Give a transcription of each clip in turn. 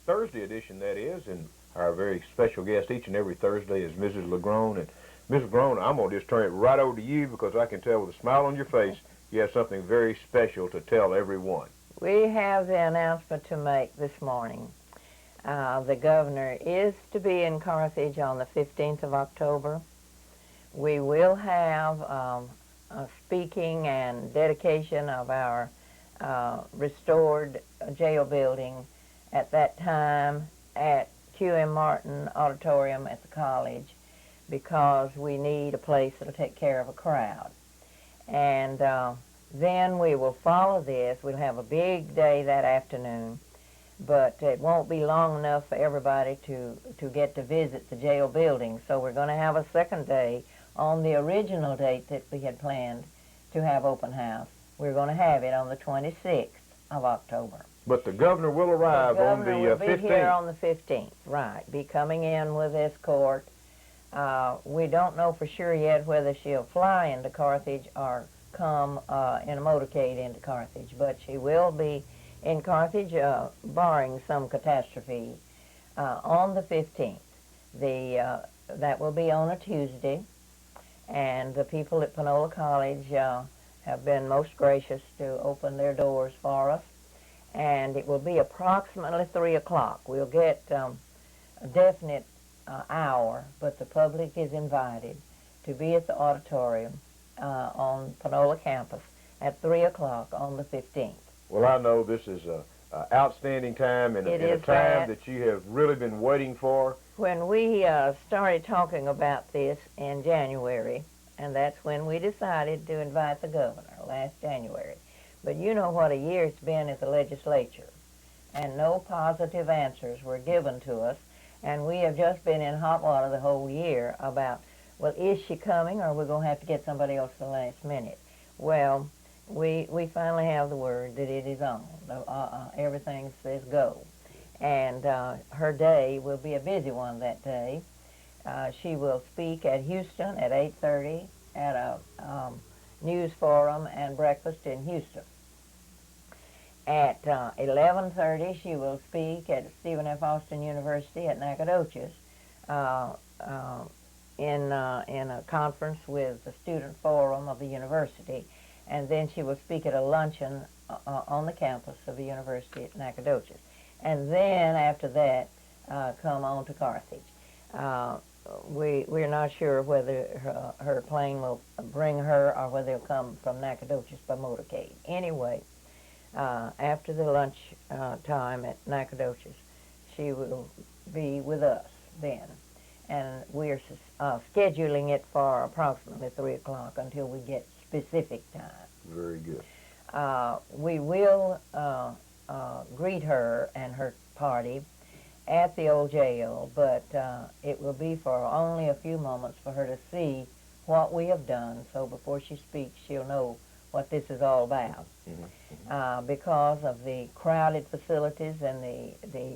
Thursday edition, that is, and our very special guest each and every Thursday is Mrs. LeGrone. And Mrs. LeGrone, I'm going to just turn it right over to you because I can tell with a smile on your face you have something very special to tell everyone. We have the announcement to make this morning. The governor is to be in Carthage on the 15th of October. We will have a speaking and dedication of our restored jail building at that time at Q.M. Martin Auditorium at the college, because we need a place that'll take care of a crowd. And then we will follow this. We'll have a big day that afternoon, but it won't be long enough for everybody to get to visit the jail building. So we're going to have a second day on the original date that we had planned to have open house. We're going to have it on the 26th of October. But the governor will arrive on the 15th. The governor will be here on the 15th, right, be coming in with escort. We don't know for sure yet whether she'll fly into Carthage or come in a motorcade into Carthage, but she will be in Carthage, barring some catastrophe, on the 15th. That will be on a Tuesday, and the people at Panola College have been most gracious to open their doors for us, and it will be approximately 3 o'clock. We'll get a definite hour, but the public is invited to be at the auditorium on Panola campus at 3 o'clock on the 15th. Well, I know this is an outstanding time and a time that you have really been waiting for. When we started talking about this in January, and that's when we decided to invite the governor, last January. But you know what a year it's been at the legislature, and no positive answers were given to us, and we have just been in hot water the whole year about, well, is she coming, or we're going to have to get somebody else at the last minute? Well, we finally have the word that it is on. Everything says go. And her day will be a busy one that day. She will speak at Houston at 8:30 at a news forum and breakfast in Houston. At 11:30, she will speak at Stephen F. Austin University at Nacogdoches in a conference with the student forum of the university, and then she will speak at a luncheon on the campus of the university at Nacogdoches. And then after that, come on to Carthage. We're not sure whether her plane will bring her or whether they'll come from Nacogdoches by motorcade. Anyway, after the lunch time at Nacogdoches, she will be with us then. And we're scheduling it for approximately 3 o'clock until we get specific time. Very good. We will greet her and her party at the old jail, but it will be for only a few moments for her to see what we have done, so before she speaks, she'll know what this is all about. Because of the crowded facilities and the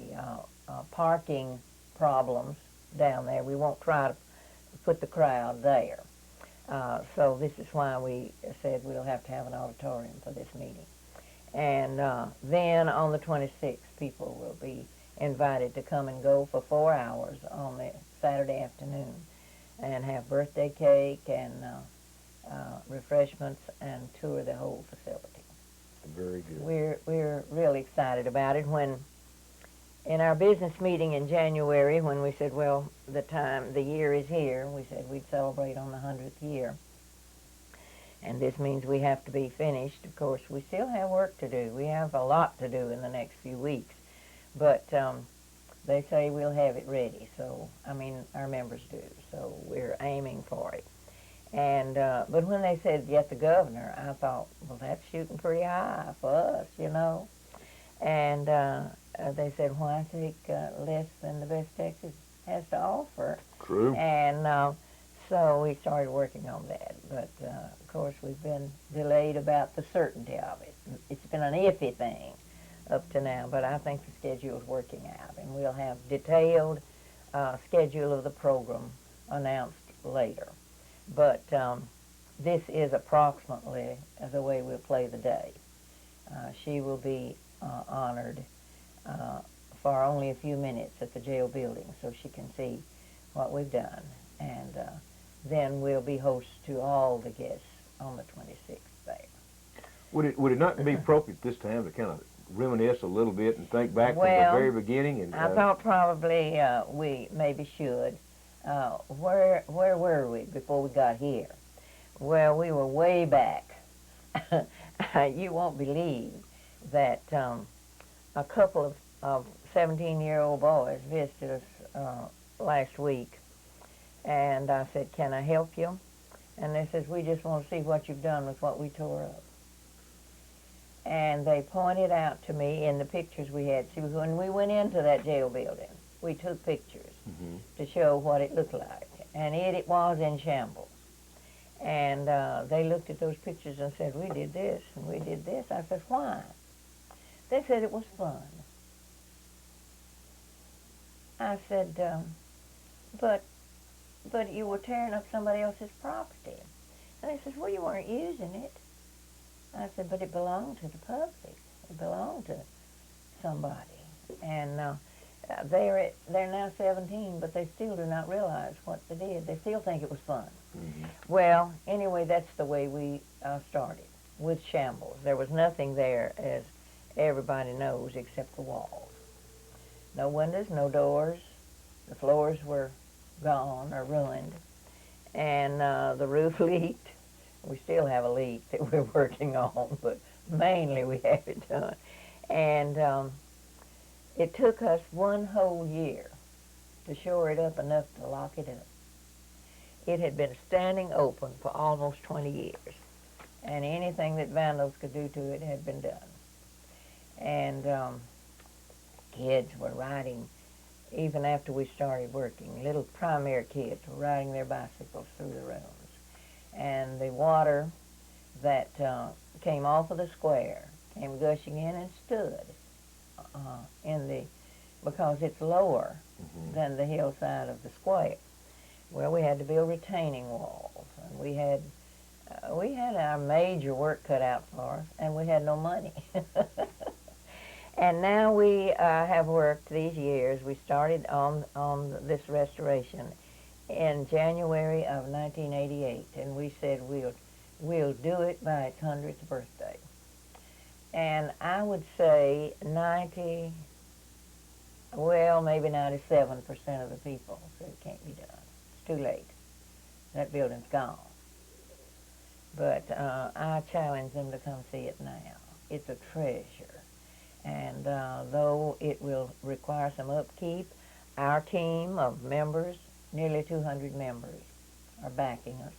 parking problems down there, we won't try to put the crowd there. So this is why we said we'll have to have an auditorium for this meeting. And then on the 26th, people will be invited to come and go for 4 hours on the Saturday afternoon and have birthday cake and refreshments and tour the whole facility. Very good. We're really excited about it. When in our business meeting in January, when we said, well, the year is here, we said we'd celebrate on the 100th year. And this means we have to be finished. Of course, we still have work to do. We have a lot to do in the next few weeks. But they say we'll have it ready. So, I mean, our members do. So we're aiming for it. And but when they said, get the governor, I thought, well, that's shooting pretty high for us, you know. And they said, why take less than the best Texas has to offer? True. And so we started working on that. But, of course, we've been delayed about the certainty of it. It's been an iffy thing up to now, but I think the schedule is working out. And we'll have detailed schedule of the program announced later. But this is approximately the way we'll play the day. She will be honored for only a few minutes at the jail building so she can see what we've done. And then we'll be hosts to all the guests on the 26th there. Would it not be appropriate this time to kind of reminisce a little bit and think back from the Well, very beginning? And I thought probably we maybe should. Where were we before we got here? Well, we were way back. You won't believe that a couple of 17-year-old boys visited us last week, and I said, "Can I help you?" And they says, "We just want to see what you've done with what we tore up." And they pointed out to me in the pictures we had. See, when we went into that jail building, we took pictures to show what it looked like, and it was in shambles. And they looked at those pictures and said, "We did this and we did this." I said, "Why?" They said it was fun. I said, but you were tearing up somebody else's property." And they said, "Well, you weren't using it." I said, "But it belonged to the public. It belonged to somebody." And they're now 17, but they still do not realize what they did. They still think it was fun. Well, anyway, that's the way we started, with shambles. There was nothing there, as everybody knows, except the walls. No windows, no doors. The floors were gone or ruined. And the roof leaked. We still have a leak that we're working on, but mainly we have it done. And it took us one whole year to shore it up enough to lock it up. It had been standing open for almost 20 years, and anything that vandals could do to it had been done. And kids were riding, even after we started working, little primary kids were riding their bicycles through the rooms. And the water that came off of the square came gushing in and stood because it's lower than the hillside of the square. Well, we had to build retaining walls, and we had our major work cut out for us, and we had no money. And now we have worked these years. We started on this restoration in January of 1988, and we said we'll do it by its 100th birthday. And I would say maybe 97% of the people said it can't be done. It's too late. That building's gone. But I challenge them to come see it now. It's a treasure. And though it will require some upkeep, our team of members, nearly 200 members, are backing us.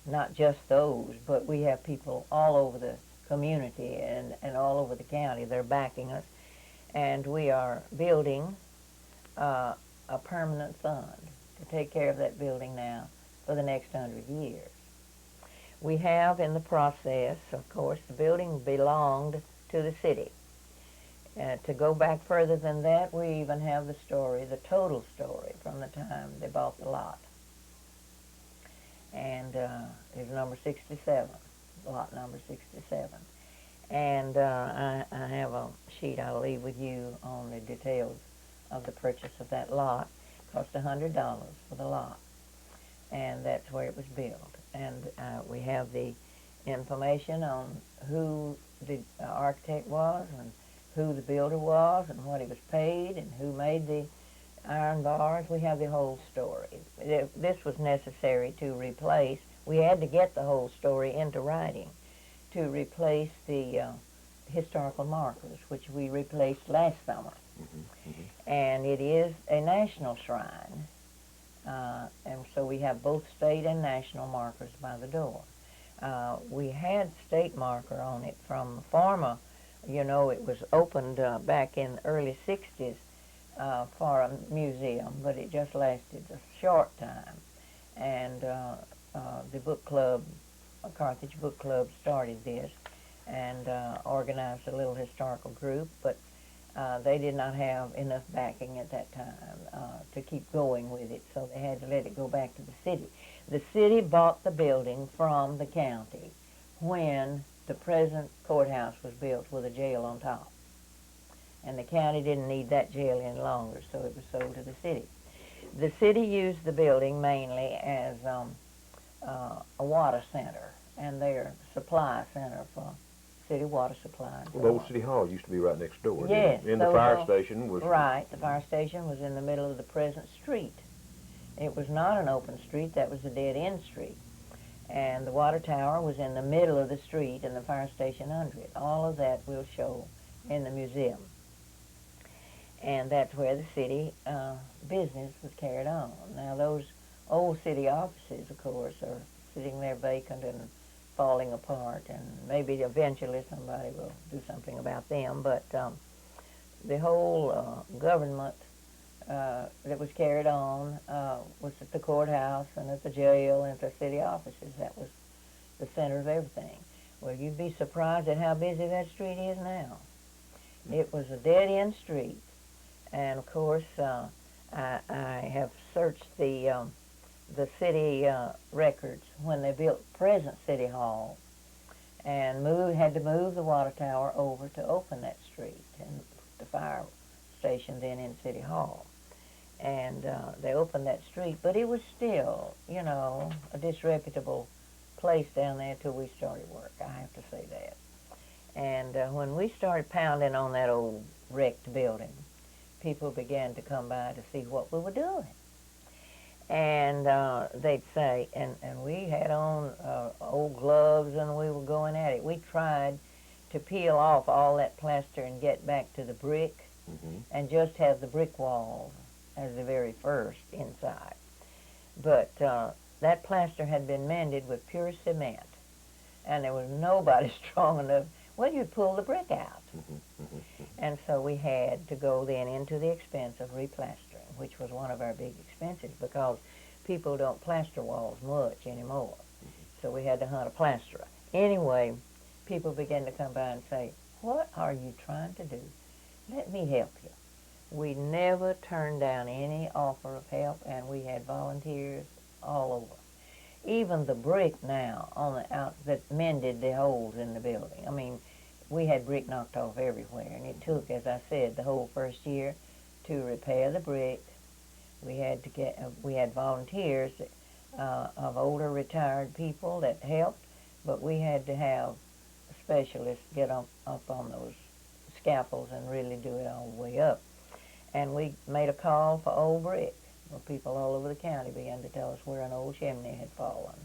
Not just those, but we have people all over the community and all over the county. They're backing us. And we are building a permanent fund to take care of that building now for the next 100 years. We have in the process, of course, the building belonged to the city. To go back further than that, we even have the story, the total story, from the time they bought the lot. And it's number 67, lot number 67. And I have a sheet I'll leave with you on the details of the purchase of that lot. It cost $100 for the lot, and that's where it was built. And we have the information on who the architect was and who the builder was and what he was paid and who made the iron bars. We have the whole story. This was necessary to replace. We had to get the whole story into writing to replace the historical markers, which we replaced last summer. And it is a national shrine. And so we have both state and national markers by the door. We had state marker on it from former. You know, it was opened back in the early 60s for a museum, but it just lasted a short time. And the book club, Carthage Book Club, started this and organized a little historical group, but they did not have enough backing at that time to keep going with it, so they had to let it go back to the city. The city bought the building from the county when the present courthouse was built with a jail on top. and the county didn't need that jail any longer, so it was sold to the city. The city used the building mainly as a water center and their supply center for city water supply. And Well, so the old on. City Hall used to be right next door. Yes, And the those fire old- station was... Right, the fire station was in the middle of the present street. It was not an open street, that was a dead-end street. And the water tower was in the middle of the street and the fire station under it. All of that will show in the museum. And that's where the city business was carried on. Now those old city offices, of course, are sitting there vacant and falling apart, and maybe eventually somebody will do something about them, but the whole government that was carried on was at the courthouse and at the jail and at the city offices. That was the center of everything. Well, you'd be surprised at how busy that street is now. It was a dead-end street, and of course I have searched the city records when they built present City Hall, and had to move the water tower over to open that street and the fire station then in City Hall. And they opened that street, but it was still, you know, a disreputable place down there till we started work, I have to say that. And when we started pounding on that old wrecked building, people began to come by to see what we were doing. And they'd say, and we had on old gloves and we were going at it. We tried to peel off all that plaster and get back to the brick and just have the brick walls as the very first inside. But that plaster had been mended with pure cement, and there was nobody strong enough. Well, you'd pull the brick out. And so we had to go then into the expense of replastering, which was one of our big expenses because people don't plaster walls much anymore. So we had to hunt a plasterer. Anyway, people began to come by and say, "What are you trying to do? Let me help you." We never turned down any offer of help, and we had volunteers all over. Even the brick now on the out that mended the holes in the building. I mean, we had brick knocked off everywhere, and it took, as I said, the whole first year to repair the brick. We had to get we had volunteers of older retired people that helped, but we had to have specialists get up on those scaffolds and really do it all the way up. And we made a call for old brick. Well, people all over the county began to tell us where an old chimney had fallen,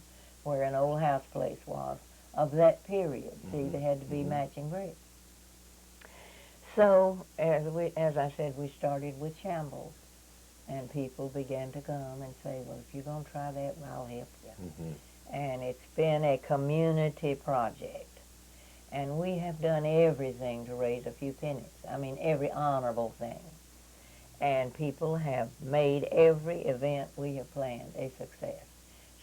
where an old house place was of that period. See, they had to be matching brick. So, as I said, we started with shambles, and people began to come and say, "Well, if you're going to try that, well, I'll help you." And it's been a community project, and we have done everything to raise a few pennies. I mean, every honorable thing. And people have made every event we have planned a success.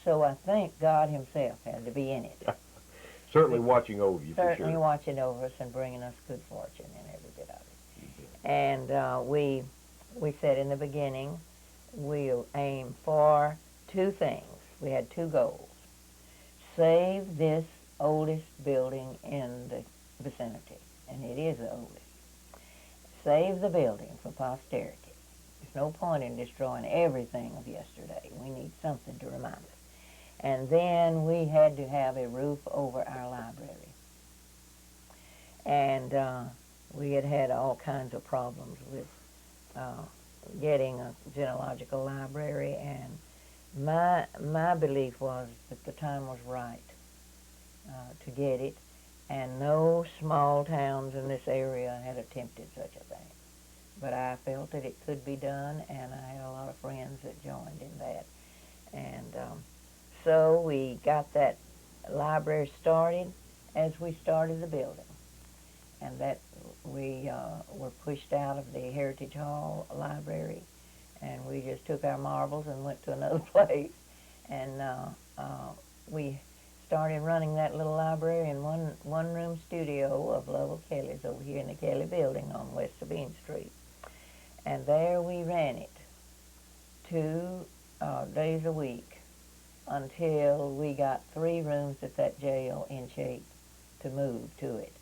So I think God himself had to be in it. Certainly watching over you, for Certainly sure. watching over us and bringing us good fortune in every bit of it. And we said in the beginning, we'll aim for two things. We had two goals. Save this oldest building in the vicinity, and it is the oldest. Save the building for posterity. There's no point in destroying everything of yesterday. We need something to remind us. And then we had to have a roof over our library. And we had had all kinds of problems with getting a genealogical library, and my belief was that the time was right to get it, and no small towns in this area had attempted such a thing. But I felt that it could be done, and I had a lot of friends that joined in that. And so we got that library started as we started the building. And that we were pushed out of the Heritage Hall library, and we just took our marbles and went to another place. And we started running that little library in one-room studio of Lovell Kelly's over here in the Kelly building on West Sabine Street. And there we ran it 2 days a week until we got 3 rooms at that jail in shape to move to it.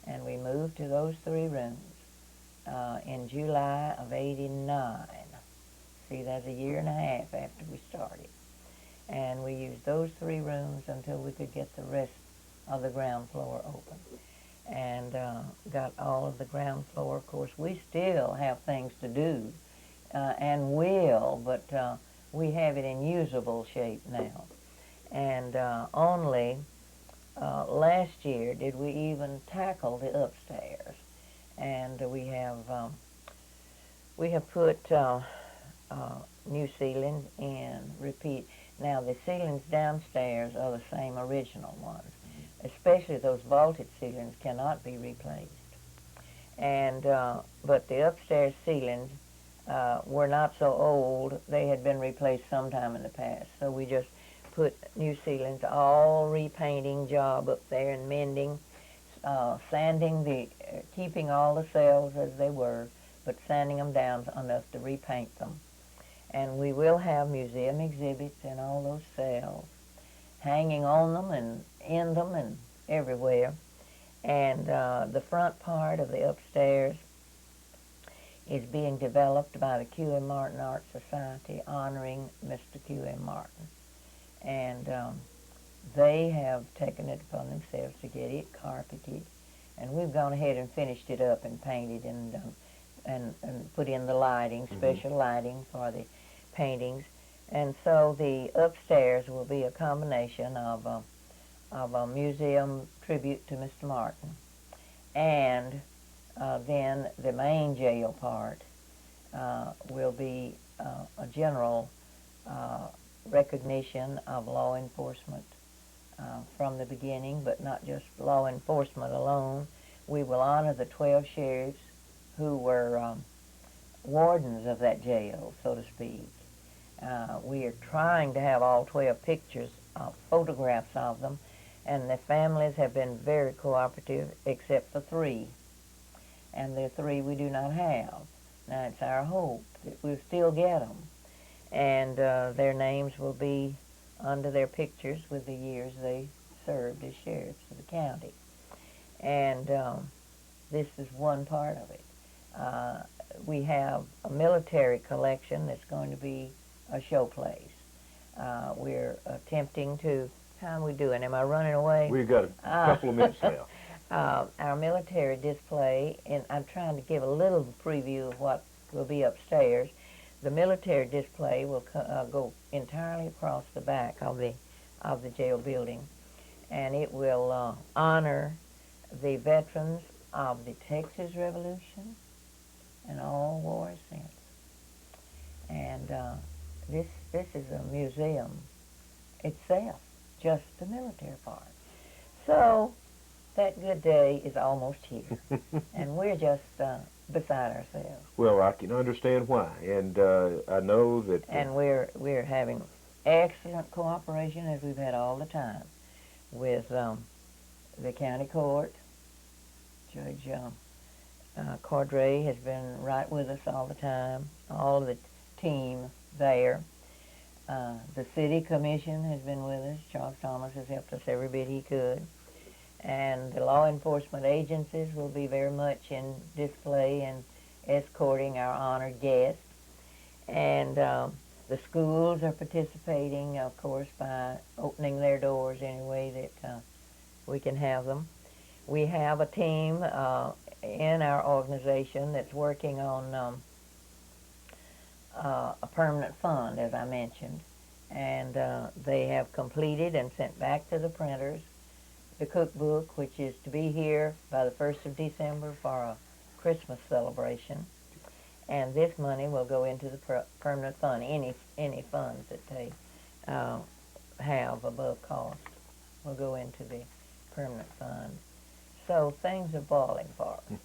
And we moved to those 3 rooms. in July of '89. See, that's a year and a half after we started. And we used those 3 rooms until we could get the rest of the ground floor open. And got all of the ground floor. Of course, we still have things to do, and will, but we have it in usable shape now. And only last year did we even tackle the upstairs. And we have put new ceilings in, repeat. Now the ceilings downstairs are the same original ones. Especially those vaulted ceilings cannot be replaced. And but the upstairs ceilings were not so old. They had been replaced sometime in the past. So we just put new ceilings, all repainting job up there and mending, sanding keeping all the cells as they were, but sanding them down enough to repaint them. And we will have museum exhibits in all those cells, hanging on them and in them and everywhere. And the front part of the upstairs is being developed by the Q.M. Martin Art Society, honoring Mr. Q.M. Martin. And they have taken it upon themselves to get it carpeted. And we've gone ahead and finished it up and painted and put in the lighting, special lighting for the paintings. And so the upstairs will be a combination of a museum tribute to Mr. Martin, and then the main jail part will be a general recognition of law enforcement from the beginning, but not just law enforcement alone. We will honor the 12 sheriffs who were wardens of that jail, so to speak. We are trying to have all 12 pictures, photographs of them, and the families have been very cooperative, except for 3. And the 3 we do not have. Now, it's our hope that we'll still get them. And their names will be under their pictures with the years they served as sheriffs of the county. And this is one part of it. We have a military collection that's going to be a showplace. We're attempting to, how are we doing? Am I running away? We've got a couple of minutes left. Our military display, and I'm trying to give a little preview of what will be upstairs. The military display will go entirely across the back of the jail building, and it will honor the veterans of the Texas Revolution and all wars since. And this is a museum itself, just the military part. So that good day is almost here, and we're just beside ourselves. Well, I can understand why, and I know that. And we're having excellent cooperation, as we've had all the time, with the county court. Judge Cordray has been right with us all the time. All of the team there. The city commission has been with us. Charles Thomas has helped us every bit he could. And the law enforcement agencies will be very much in display and escorting our honored guests. And the schools are participating, of course, by opening their doors any way that we can have them. We have a team in our organization that's working on a permanent fund, as I mentioned. And they have completed and sent back to the printers the cookbook, which is to be here by the 1st of December for a Christmas celebration. And this money will go into the permanent fund. Any funds that they have above cost will go into the permanent fund. So things are boiling for us.